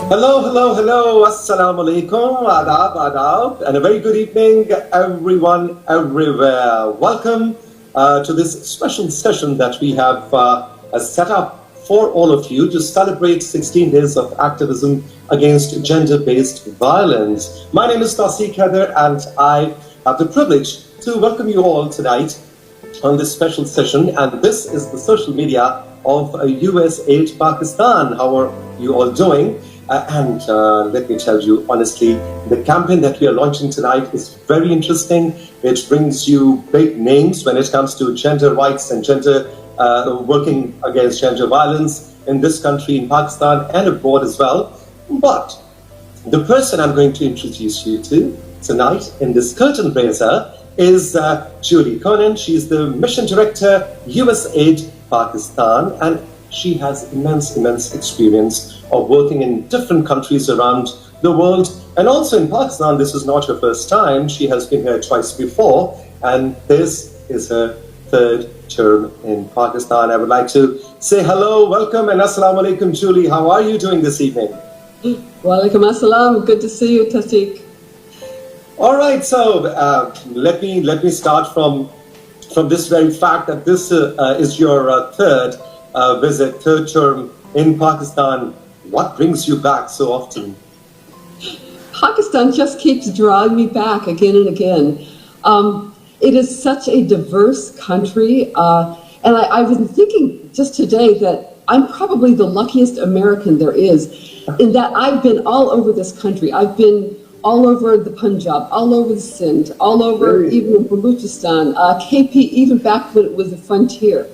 Hello, hello, hello. Assalamu alaikum, adab, adab, and a very good evening, everyone, everywhere. Welcome to this special session that we have set up for all of you to celebrate 16 days of activism against gender-based violence. My name is Tawseek Heather, and I have the privilege to welcome you all tonight on this special session. And this is the social media of USAID Pakistan. How are you all doing? And let me tell you honestly, the campaign that we are launching tonight is very interesting. It brings you big names when it comes to gender rights and gender working against gender violence in this country, in Pakistan and abroad as well. But the person I'm going to introduce you to tonight in this curtain raiser is Julie Conan. She's the Mission Director, USAID Pakistan, and she has immense experience of working in different countries around the world. And also in Pakistan, this is not her first time. She has been here twice before, and this is her third term in Pakistan. I would like to say hello, welcome, and assalamu alaikum, Julie. How are you doing this evening? Wa alaikum assalam. Good to see you, Tawseek. All right, so let me start from this very fact that this is your third term in Pakistan. What brings you back so often? Pakistan just keeps drawing me back again and again. It is such a diverse country, and I've been thinking just today that I'm probably the luckiest American there is, in that I've been all over this country. I've been all over the Punjab, all over the Sindh, all over even Baluchistan, KP, even back when it was the frontier.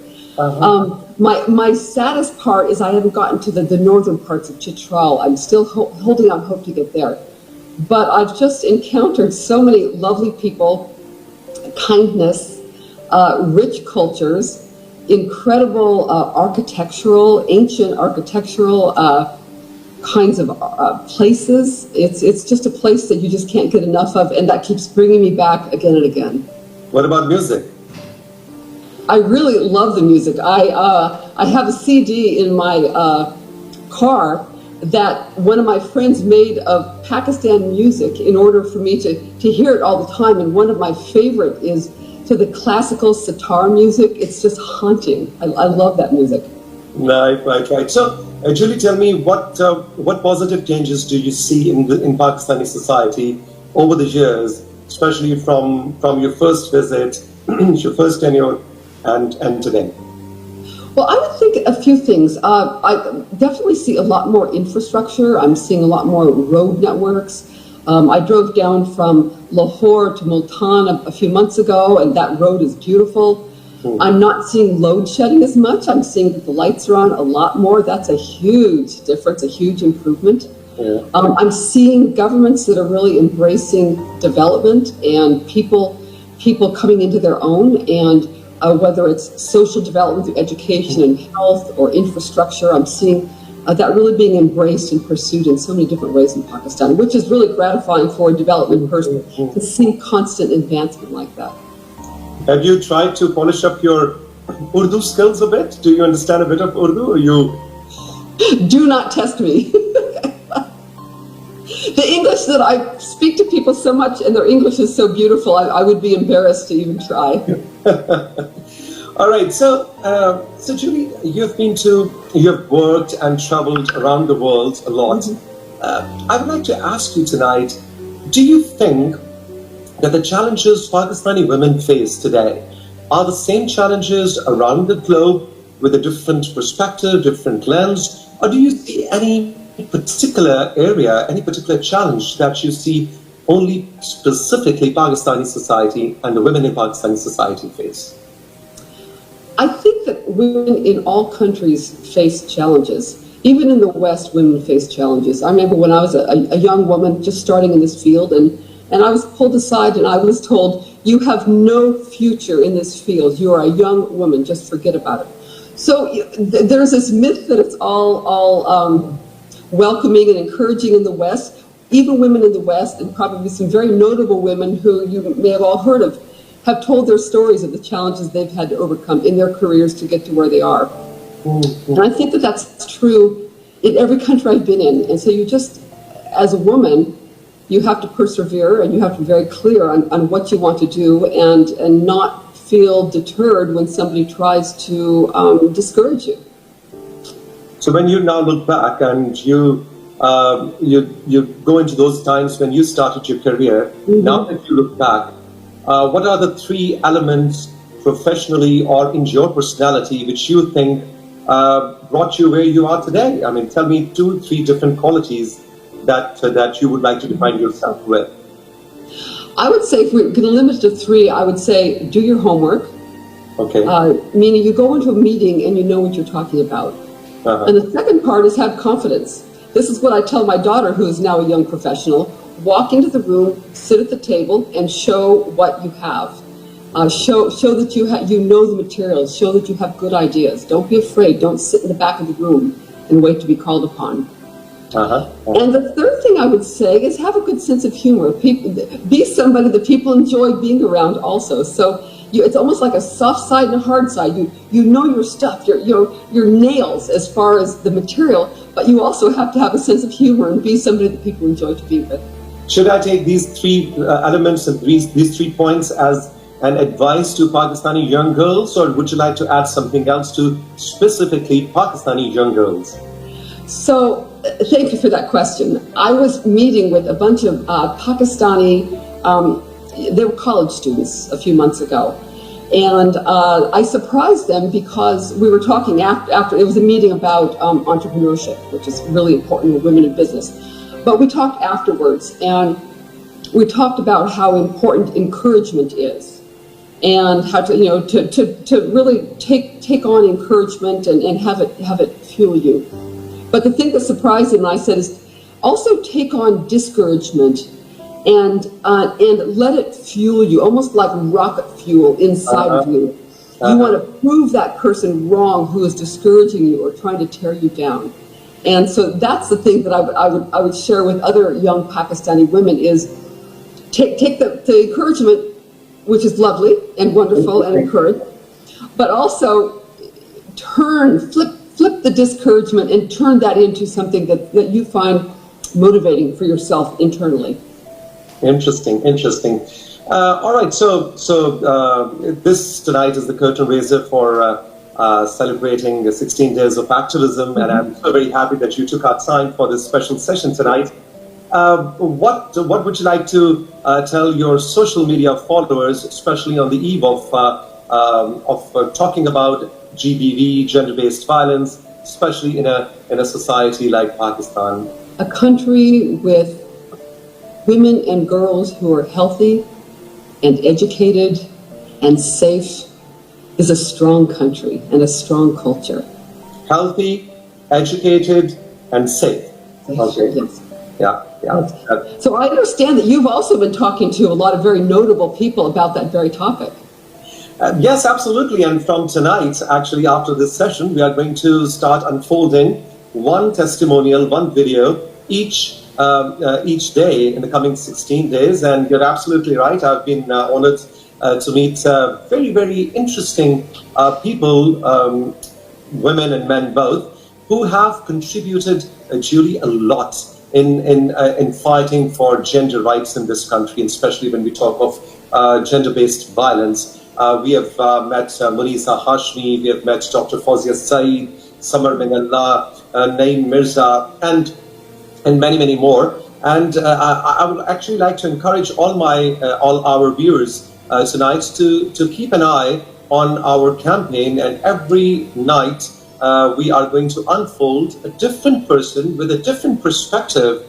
My saddest part is I haven't gotten to the northern parts of Chitral. I'm still holding on hope to get there. But I've just encountered so many lovely people, kindness, rich cultures, incredible ancient architectural kinds of places. It's just a place that you just can't get enough of, and that keeps bringing me back again and again. What about music? I really love the music. I have a CD in my car that one of my friends made of Pakistan music in order for me to hear it all the time. And one of my favorite is to the classical sitar music. It's just haunting. I love that music. Right. So, Julie, tell me what positive changes do you see in Pakistani society over the years, especially from your first visit, your first tenure, and today? Well, I would think a few things. I definitely see a lot more infrastructure. I'm seeing a lot more road networks. I drove down from Lahore to Multan a few months ago, and that road is beautiful. I'm not seeing load shedding as much. I'm seeing that the lights are on a lot more. That's a huge difference, a huge improvement. Yeah. I'm seeing governments that are really embracing development and people coming into their own, and whether it's social development through education and health or infrastructure, I'm seeing that really being embraced and pursued in so many different ways in Pakistan, which is really gratifying for a development person to see constant advancement like that. Have you tried to polish up your Urdu skills a bit? Do you understand a bit of Urdu, or you? Do not test me. The English that I speak to people so much, and their English is so beautiful, I would be embarrassed to even try. All right, so Julie, you've worked and traveled around the world a lot. I would like to ask you tonight, do you think that the challenges Pakistani women face today are the same challenges around the globe with a different perspective, different lens, or do you see any particular area, any particular challenge that you see only specifically Pakistani society and the women in Pakistani society face? I think that women in all countries face challenges. Even in the West, women face challenges. I remember when I was a young woman just starting in this field, and I was pulled aside and I was told, you have no future in this field. You are a young woman, just forget about it. So there's this myth that it's all welcoming and encouraging in the West. Even women in the West, and probably some very notable women who you may have all heard of, have told their stories of the challenges they've had to overcome in their careers to get to where they are. And I think that that's true in every country I've been in. And so you just, as a woman, you have to persevere and you have to be very clear on what you want to do and not feel deterred when somebody tries to discourage you. So when you now look back and you go into those times when you started your career, now that you look back, what are the three elements professionally or in your personality which you think brought you where you are today? I mean, tell me 2-3 different qualities that you would like to define yourself with. I would say, if we're going to limit it to 3, I would say do your homework. Okay. Meaning you go into a meeting and you know what you're talking about. And the second part is have confidence. This is what I tell my daughter, who is now a young professional. Walk into the room, sit at the table, and show what you have. Show that you know the materials. Show that you have good ideas. Don't be afraid. Don't sit in the back of the room and wait to be called upon. And the third thing I would say is have a good sense of humor. Be somebody that people enjoy being around also. So it's almost like a soft side and a hard side. You know your stuff, your nails as far as the material, but you also have to have a sense of humor and be somebody that people enjoy to be with. Should I take these 3 elements and these 3 points as an advice to Pakistani young girls, or would you like to add something else to specifically Pakistani young girls? So, thank you for that question. I was meeting with a bunch of Pakistani, they were college students a few months ago. And I surprised them because we were talking after it was a meeting about entrepreneurship, which is really important with women in business. But we talked afterwards, and we talked about how important encouragement is, and how to really take on encouragement and have it fuel you. But the thing that surprised them, I said, is also take on discouragement and let it fuel you, almost like rocket fuel inside of you. You want to prove that person wrong who is discouraging you or trying to tear you down. And so that's the thing that I would share with other young Pakistani women is take the encouragement, which is lovely and wonderful and encourage, but also flip the discouragement and turn that into something that you find motivating for yourself internally. Interesting. All right, so this tonight is the curtain raiser for celebrating the 16 Days of Activism, and I'm so very happy that you took out time for this special session tonight. What would you like to tell your social media followers, especially on the eve of talking about GBV, gender-based violence, especially in a society like Pakistan? A country with women and girls who are healthy and educated and safe is a strong country and a strong culture. Healthy, educated, and safe. Okay. Yes. Yeah. So I understand that you've also been talking to a lot of very notable people about that very topic. Yes, absolutely. And from tonight, actually, after this session, we are going to start unfolding one testimonial, one video each day in the coming 16 days. And you're absolutely right. I've been honored to meet very, very interesting people, women and men both, who have contributed, Julie, a lot in fighting for gender rights in this country, and especially when we talk of gender-based violence. We have met Munisa Hashmi, we have met Dr. Fawzia Saeed, Samar Mingallah, Naeem Mirza, and many, many more. And I would actually like to encourage all our viewers tonight to keep an eye on our campaign, and every night we are going to unfold a different person with a different perspective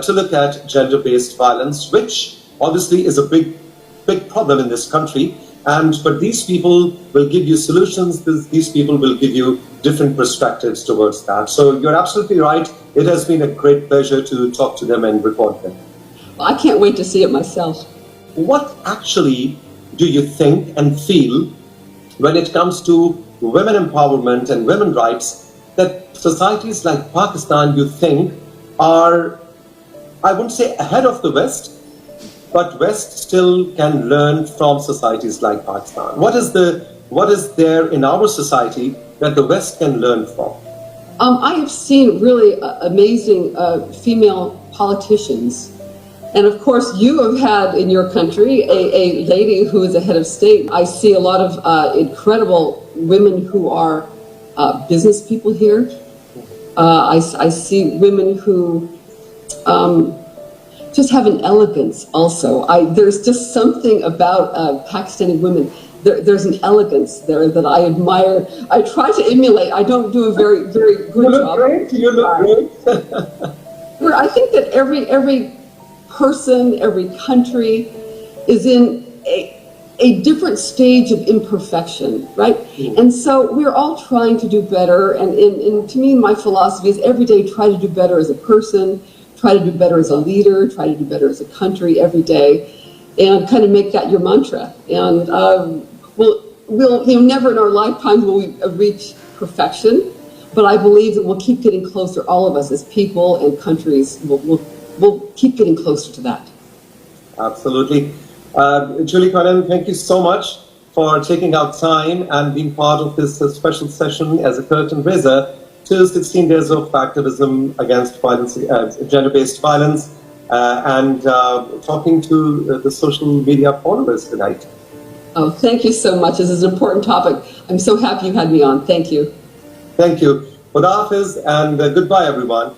to look at gender-based violence, which obviously is a big problem in this country. But these people will give you solutions. These people will give you different perspectives towards that. So you're absolutely right. It has been a great pleasure to talk to them and record them. Well, I can't wait to see it myself. What actually do you think and feel when it comes to women empowerment and women rights that societies like Pakistan, you think, are, I wouldn't say ahead of the West, but West still can learn from societies like Pakistan? What is there in our society that the West can learn from? I have seen really amazing female politicians. And of course, you have had in your country a lady who is a head of state. I see a lot of incredible women who are business people here. I see women who just have an elegance also. There's just something about Pakistani women. There's an elegance there that I admire. I try to emulate. I don't do a very, very good job. You look great. I think that every person, every country is in a different stage of imperfection, right? And so we're all trying to do better. And to me, my philosophy is every day try to do better as a person, try to do better as a leader, try to do better as a country every day, and kind of make that your mantra. And we'll never in our lifetime will we reach perfection, but I believe that we'll keep getting closer. All of us as people and countries we'll keep getting closer to that. Absolutely. Julie Conan, thank you so much for taking out time and being part of this special session as a curtain raiser to 16 Days of Activism against violence, gender-based violence, and talking to the social media followers tonight. Oh, thank you so much. This is an important topic. I'm so happy you had me on. Thank you. Thank you. Khuda Hafiz and goodbye, everyone.